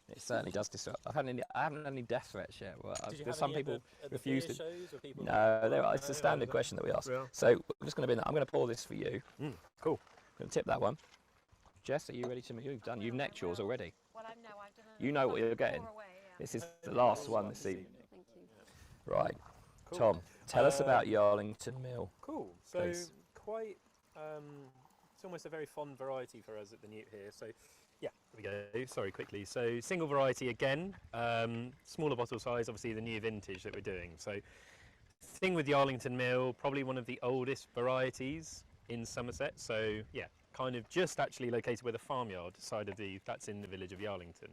It certainly does disrupt. I haven't had any death threats yet. Well, there's some people refuse to. No, it's a standard question that we ask. Yeah. So I'm just going to I'm going to pour this for you. Cool. I'm going to tip that one. Jess, are you ready to move? You've done. You've necked yours already. Well, I've done a you know what you're getting. Away, yeah. This is the last one this evening. Thank you. Right. Cool. Tom, tell us about Yarlington Mill. Cool. So please. Quite, it's almost a very fond variety for us at the Newt here. So yeah, here we go. Sorry, quickly. So single variety again, smaller bottle size, obviously the new vintage that we're doing. So thing with Yarlington Mill, probably one of the oldest varieties in Somerset. So yeah, kind of just actually located where the farmyard side of that's in the village of Yarlington.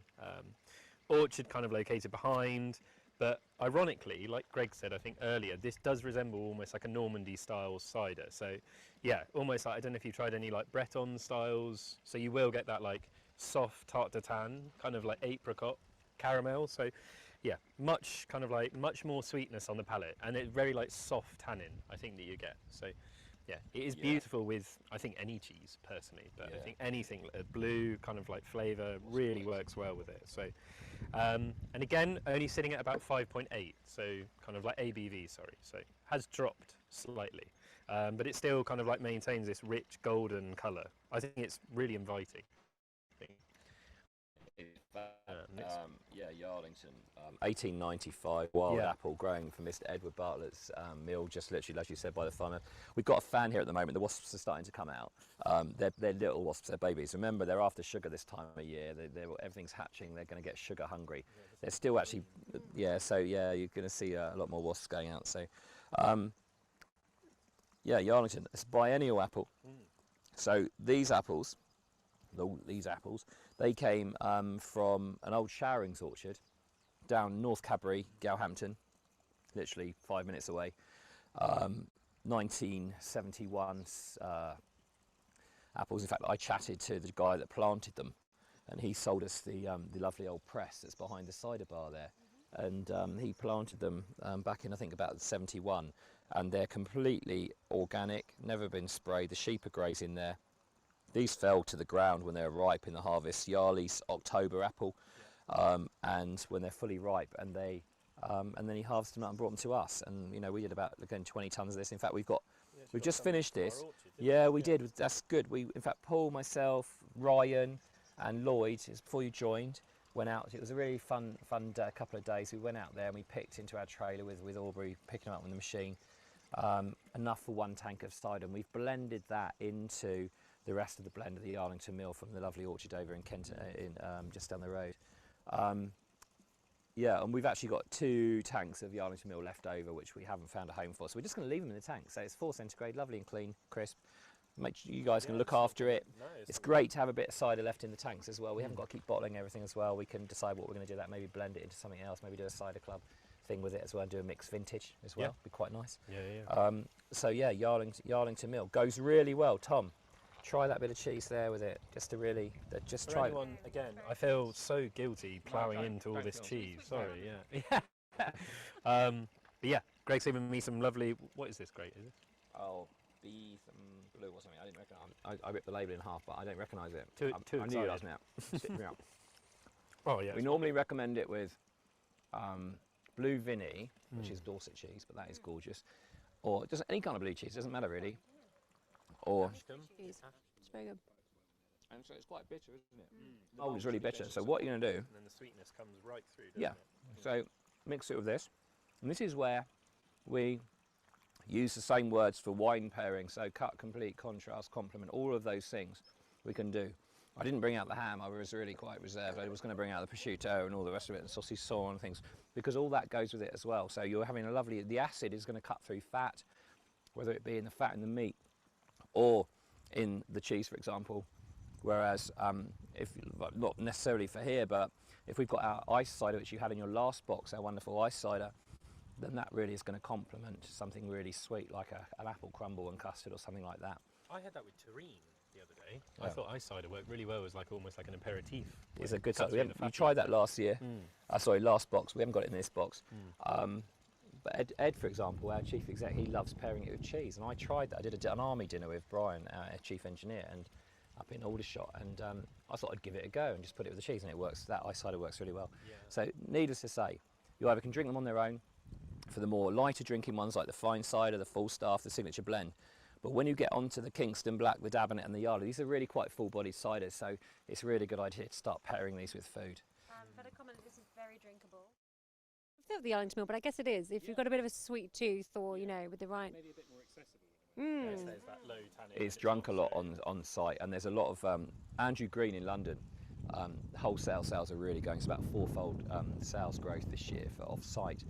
Orchard kind of located behind, but ironically, like Greg said, I think earlier, this does resemble almost like a Normandy style cider. So yeah, almost like, I don't know if you've tried any like Breton styles. So you will get that like soft tarte de tan, kind of like apricot caramel. So yeah, much more sweetness on the palate, and it's very like soft tannin, I think, that you get. So yeah, it is beautiful with, I think, any cheese personally, but I think anything, blue kind of like flavour really works well with it. So, and again, only sitting at about 5.8, so kind of like ABV, sorry. So has dropped slightly, but it still kind of like maintains this rich golden colour. I think it's really inviting. Yeah, Yarlington, 1895 wild Yeah. apple growing from Mr. Edward Bartlett's mill, just literally, as you said, by the farmer. We've got a fan here at the moment. The wasps are starting to come out. They're little wasps, they're babies. Remember, they're after sugar this time of year. Everything's hatching. They're going to get sugar hungry. They're still actually, yeah. So yeah, you're going to see a lot more wasps going out. So, yeah, Yarlington. It's biennial apple. So these apples. They came from an old showerings orchard down North Cadbury, Galhampton, literally 5 minutes away. 1971 apples. In fact, I chatted to the guy that planted them, and he sold us the lovely old press that's behind the cider bar there. And he planted them back in, I think, about 71, and they're completely organic, never been sprayed. The sheep are grazing there. These fell to the ground when they were ripe in the harvest. Yarley's October apple, and when they're fully ripe, and then he harvested them out and brought them to us. And we did about, again, 20 tons of this. In fact, we've just finished this. Yeah, we did. That's good. In fact, Paul, myself, Ryan, and Lloyd, before you joined, went out. It was a really fun couple of days. We went out there and we picked into our trailer with Aubrey, picking them up with the machine. Enough for 1 tank of cider, and we've blended that into the rest of the blend of the Yarlington mill from the lovely orchard over in Kent, just down the road. Yeah, and we've actually got 2 tanks of Yarlington mill left over, which we haven't found a home for, so we're just going to leave them in the tank. So it's 4 centigrade, lovely and clean, crisp. Make sure you guys can look after it. It's great to have a bit of cider left in the tanks as well. We haven't got to keep bottling everything as well. We can decide what we're going to do with that, maybe blend it into something else, maybe do a cider club thing with it as well, and do a mixed vintage as well. Be quite nice. So yeah, Yarlington mill goes really well. Tom, try that bit of cheese there with it, just to really, just try it. Again, I feel so guilty ploughing into all this cheese. Sorry, yeah. But yeah, Greg's given me some lovely. What is this, Greg? Is it? Oh, beef and blue or something. I didn't recognise. I ripped the label in half, but I don't recognise it. Too I knew you guys now. Stick me out. Oh yeah. We normally recommend it with blue Vinny, which is Dorset cheese, but that is gorgeous, or just any kind of blue cheese. Doesn't matter really. Or Cheese. It's very good. and so it's quite bitter, isn't it? Oh, it's really bitter. So what you're going to do? And then the sweetness comes right through. Yeah. So mix it with this, and this is where we use the same words for wine pairing. So cut, complete, contrast, complement, all of those things we can do. I didn't bring out the ham. I was really quite reserved. I was going to bring out the prosciutto and all the rest of it, and sausage saw and things, because all that goes with it as well. So you're having a lovely. The acid is going to cut through fat, whether it be in the fat in the meat or in the cheese, for example. Whereas, if not necessarily for here, but if we've got our ice cider, which you had in your last box, our wonderful ice cider, then that really is going to complement something really sweet, like an apple crumble and custard or something like that. I had that with terrine the other day. Yeah. I thought ice cider worked really well as almost like an aperitif. It's a good cider. We tried that last year. Sorry, last box. We haven't got it in this box. But Ed, for example, our chief exec, he loves pairing it with cheese, and I tried that. I did an army dinner with Brian, our chief engineer, and up in Aldershot, and I thought I'd give it a go and just put it with the cheese, and it works. That ice cider works really well. Yeah. So, needless to say, you either can drink them on their own, for the more lighter drinking ones like the fine cider, the Falstaff, the signature blend. But when you get onto the Kingston Black, the Dabinet, and the Yardley, these are really quite full-bodied ciders. So it's a really good idea to start pairing these with food. But a comment, this is very drinkable. I feel the Yarlington mill, but I guess it is. If you've got a bit of a sweet tooth, or with the right. Maybe a bit more accessible. There's that low tannin. It's drunk a lot on site, and there's a lot of Andrew Green in London. Wholesale sales are really going. It's about 4-fold sales growth this year for off-site,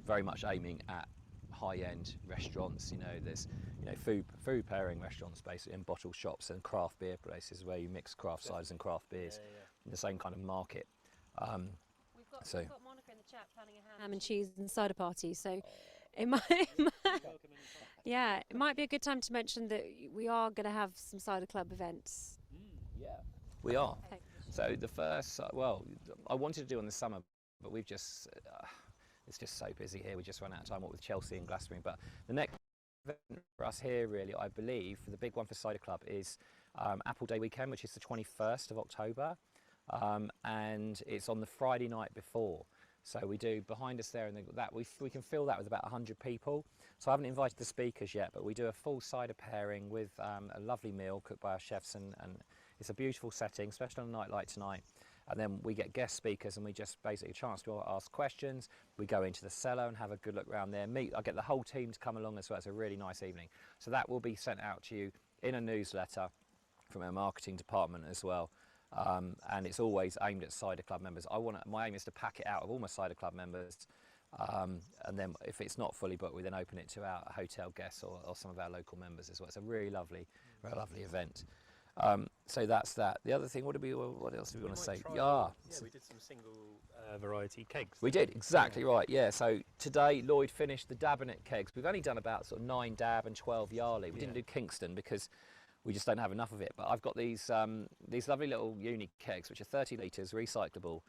very much aiming at high-end restaurants. There's food pairing restaurants basically, in bottle shops and craft beer places where you mix craft ciders and craft beers in the same kind of market. We've got Monica in the chat planning a ham and cheese and cider party, so it might it might be a good time to mention that we are going to have some cider club events. Yeah, we are. So the first, I wanted to do in the summer, but we've just it's just so busy here. We just run out of time, what with Chelsea and Glastonbury. But the next event for us here, really, I believe, for the big one for Cider Club is Apple Day weekend, which is the 21st of October. And it's on the Friday night before. So we do behind us there, and we can fill that with about 100 people. So I haven't invited the speakers yet, but we do a full cider pairing with a lovely meal cooked by our chefs, and it's a beautiful setting, especially on a night like tonight. and then we get guest speakers, and we just basically a chance to ask questions. We go into the cellar and have a good look around there. I get the whole team to come along as well. It's a really nice evening. So that will be sent out to you in a newsletter from our marketing department as well. And it's always aimed at Cyder Club members. My aim is to pack it out of all my Cyder Club members, and then if it's not fully booked, we then open it to our hotel guests or some of our local members as well. It's a really lovely event. So that's that. The other thing, what else do we want to say? Yeah, we did some single variety kegs. We did, exactly right, yeah. So today Lloyd finished the Dabinet kegs. We've only done about sort of 9 Dab and 12 Yarley. We didn't do Kingston because we just don't have enough of it. But I've got these lovely little unique kegs, which are 30 litres, recyclable,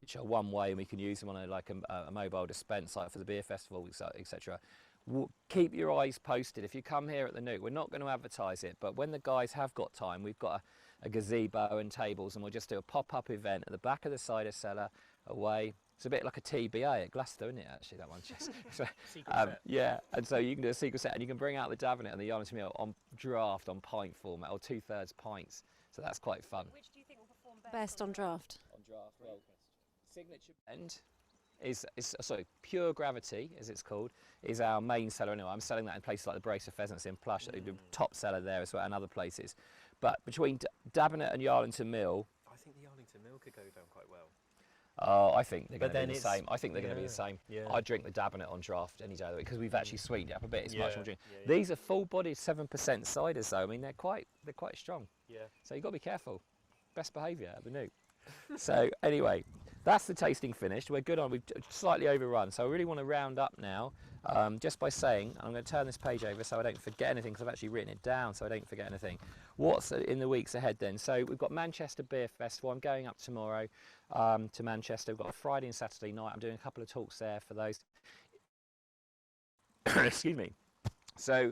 which are one way, and we can use them on a mobile dispense site for the beer festival, etc. Keep your eyes posted. If you come here at the Nook, we're not going to advertise it, but when the guys have got time, we've got a gazebo and tables, and we'll just do a pop-up event at the back of the cider cellar away. It's a bit like a TBA at Gloucester, isn't it, actually, that one? Yeah, and so you can do a secret set, and you can bring out the Dabinet and the Yarlington Mill on draft, on pint format, or 2/3 pints. So that's quite fun. Which do you think will perform best on draft? On draft, well, Signature Blend is sorry, Pure Gravity, as it's called, is our main seller anyway. I'm selling that in places like the Brace of Pheasants in Plush, the top seller there as well, and other places. But between Dabinet and Yarlington Mill, I think the Yarlington Mill could go down quite well. I think they're going to be the same. I think they're going to be the same. Yeah. I drink the Dabinet on draft any day of the week because we've actually sweetened it up a bit. It's much more drink. Yeah. These are full-bodied 7% ciders, though. I mean, they're quite strong. Yeah. So you've got to be careful. Best behaviour at the Nook. So anyway, that's the tasting finished. We're good on. We've slightly overrun, so I really want to round up now. Just by saying, I'm going to turn this page over so I don't forget anything, because I've actually written it down so I don't forget anything. What's in the weeks ahead then? So we've got Manchester Beer Festival. I'm going up tomorrow to Manchester. We've got a Friday and Saturday night. I'm doing a couple of talks there for those. Excuse me. So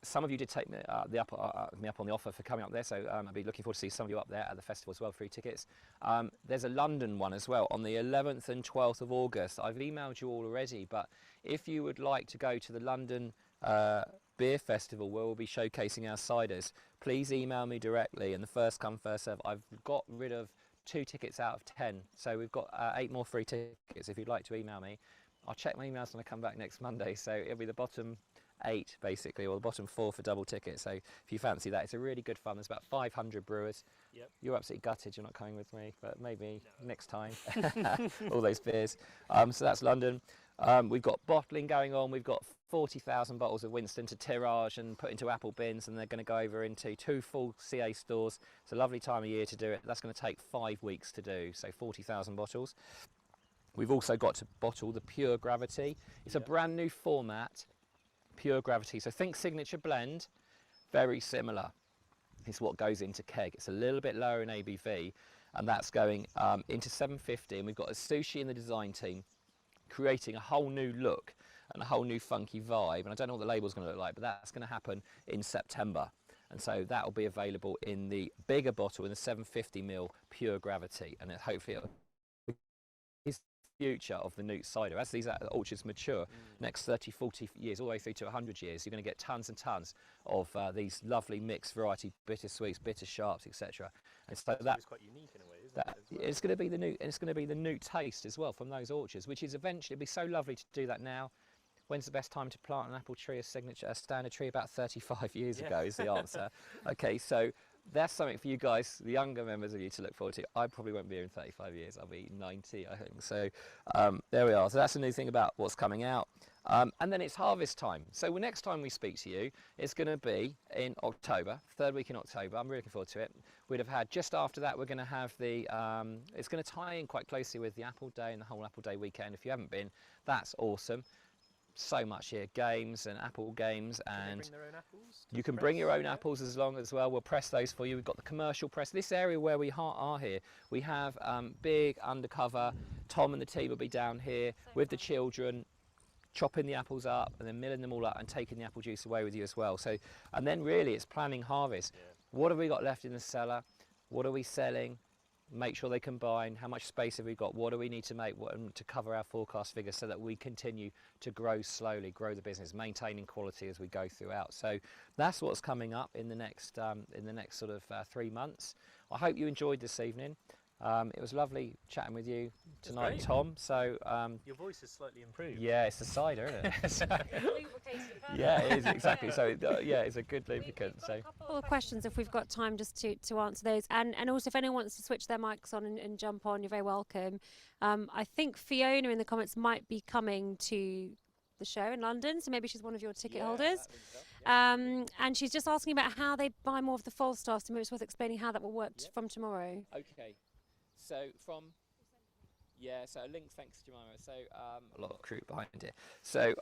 some of you did take me up on the offer for coming up there, so I'll be looking forward to see some of you up there at the festival as well, free tickets. There's a London one as well on the 11th and 12th of August. I've emailed you all already, but if you would like to go to the London Beer Festival where we'll be showcasing our ciders, please email me directly, and the first come first serve. I've got rid of 2 tickets out of 10, so we've got 8 more free tickets if you'd like to email me. I'll check my emails when I come back next Monday, so it'll be the bottom 8 basically, or the bottom 4 for double tickets. So if you fancy that, it's a really good fun. There's about 500 brewers. Yep. You're absolutely gutted you're not coming with me, but maybe next time. All those beers. So that's London. We've got bottling going on. We've got 40,000 bottles of Winston to tirage and put into apple bins, and they're going to go over into 2 full CA stores. It's a lovely time of year to do it. That's going to take 5 weeks to do, so 40,000 bottles. We've also got to bottle the Pure Gravity. It's a brand new format, Pure Gravity. So think Signature Blend, very similar. It's what goes into keg. It's a little bit lower in ABV, and that's going into 750. And we've got a Sushi in the design team creating a whole new look and a whole new funky vibe. And I don't know what the label's going to look like, but that's going to happen in September. And so that will be available in the bigger bottle, in the 750ml Pure Gravity, and hopefully it'll future of the Nook cider. As these orchards mature, next 30, 40 years, all the way through to 100 years, you're going to get tons and tons of these lovely mixed variety bitter sweets, bitter sharps, etc. And so that's quite unique in a way, isn't it? As well? It's going to be the Nook, and it's going to be the Nook taste as well from those orchards, which is eventually, it'd be so lovely to do that now. When's the best time to plant an apple tree, a standard tree? About 35 years ago is the answer. Okay, so that's something for you guys, the younger members of you, to look forward to. I probably won't be here in 35 years. I'll be 90, I think. So there we are. So that's a new thing about what's coming out. And then it's harvest time. So next time we speak to you, it's going to be in October, 3rd week in October. I'm really looking forward to it. We'd have had, just after that, we're going to have the, it's going to tie in quite closely with the Apple Day and the whole Apple Day weekend. If you haven't been, that's awesome. So much here, games and apple games, and bring their own apples you can bring your own apples as well. We'll press those for you. We've got the commercial press. This area where we are here, we have big undercover. Tom and the team will be down here with the children, chopping the apples up and then milling them all up and taking the apple juice away with you as well. So, and then really it's planning harvest. What have we got left in the cellar? What are we selling? Make sure they combine. How much space have we got? What do we need to make to cover our forecast figures so that we continue to grow slowly, grow the business, maintaining quality as we go throughout. So that's what's coming up in the next sort of 3 months. I hope you enjoyed this evening. It was lovely chatting with you tonight, great. Tom. So Your voice has slightly improved. yeah, it's the cider, isn't it? So- Lubricated yeah, it is exactly. So yeah, it's a good lubricant. So a couple of questions if we've got time just to answer those, and also if anyone wants to switch their mics on and jump on, you're very welcome. I think Fiona in the comments might be coming to the show in London, so maybe she's one of your ticket holders. And she's just asking about how they buy more of the Falstaff, so maybe it's worth explaining how that will work from tomorrow. okay, so from so a link, thanks Jemima. So a lot of crew behind it. So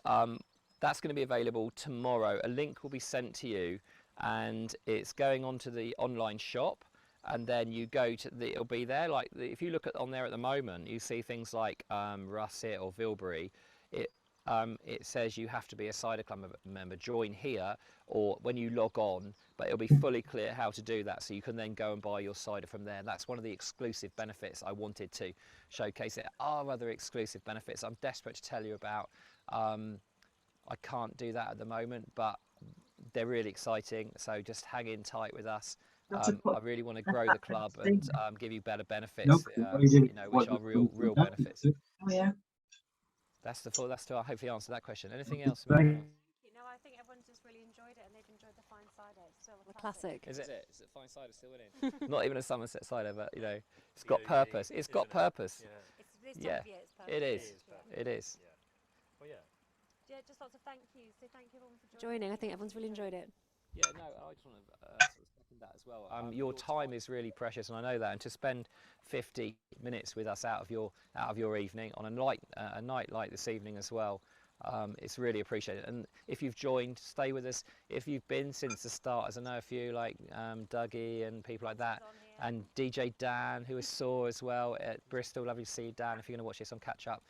that's going to be available tomorrow. A link will be sent to you, and it's going onto the online shop. And then you go to it'll be there. Like if you look on there at the moment, you see things like Russet or Vilbury. It says you have to be a Cider Club member, join here, or when you log on, but it'll be fully clear how to do that, so you can then go and buy your cider from there. That's one of the exclusive benefits I wanted to showcase. There are other exclusive benefits I'm desperate to tell you about. I can't do that at the moment, but they're really exciting, so just hang in tight with us. I really want to grow the club and give you better benefits, you know, which are real benefits. Oh yeah. That's to hopefully answer that question. Anything else? No, I think everyone's just really enjoyed it, and they've enjoyed the fine cider. It's still a classic. Is it? Is it fine cider still winning? Not even a Somerset cider, but you know, it's got purpose. It's got purpose. It's this time Yeah, of year, it's perfect. it is. It is. Well, yeah. Yeah, just lots of thank yous. So thank you everyone for joining. I think everyone's really enjoyed it. Yeah, no, I just want to sort of second that as well. Your time is really precious, and I know that. And to spend 50 minutes with us out of your evening on a night like this evening as well, it's really appreciated. And if you've joined, stay with us. If you've been since the start, as I know a few like Dougie and people like that, and DJ Dan, who is Saw as well at Bristol. Lovely to see you, Dan. If you're going to watch this on catch up,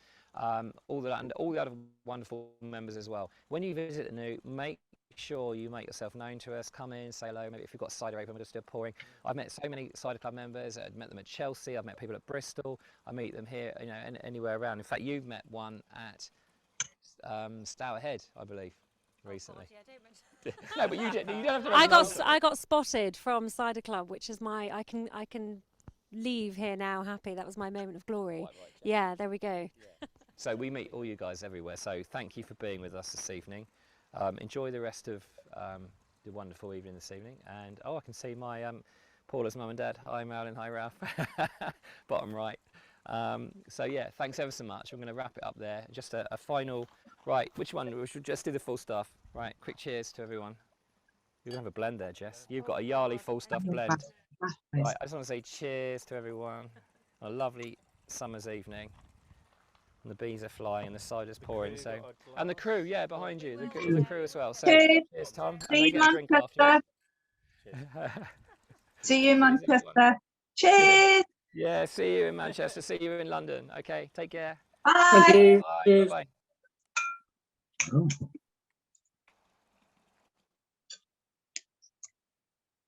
all that and all the other wonderful members as well. When you visit the new, make sure you make yourself known to us. Come in, say hello. Maybe if you've got cider open, we're just still pouring. I've met so many Cider Club members. I've met them at Chelsea. I've met people at Bristol. I meet them here, you know, anywhere around. In fact, you've met one at Stour Head, I believe, recently. God, yeah, don't mention. No, but you don't have to. I got spotted from Cider Club, which is my I can leave here now happy. That was my moment of glory. Quite right, Yeah, there we go. Yeah. So we meet all you guys everywhere. So thank you for being with us this evening. Enjoy the rest of the wonderful evening this evening. And I can see my Paula's mum and dad. Hi Marilyn, hi Ralph. Bottom right. So yeah, thanks ever so much. I'm going to wrap it up there. Just a final. Right, which one? We should just do the full stuff. Right, quick cheers to everyone. You have a blend there, Jess. You've got a Yardley full stuff blend. Right, I just want to say cheers to everyone. A lovely summer's evening. And the bees are flying and the cider's pouring. So, and the crew, yeah, behind you, the crew as well. So, cheers, Tom. And See they you, get a drink afterwards. Manchester. See you in Manchester. Cheers. Yeah, see you in Manchester. See you in London. Okay, take care. Bye. Bye. Bye. Oh.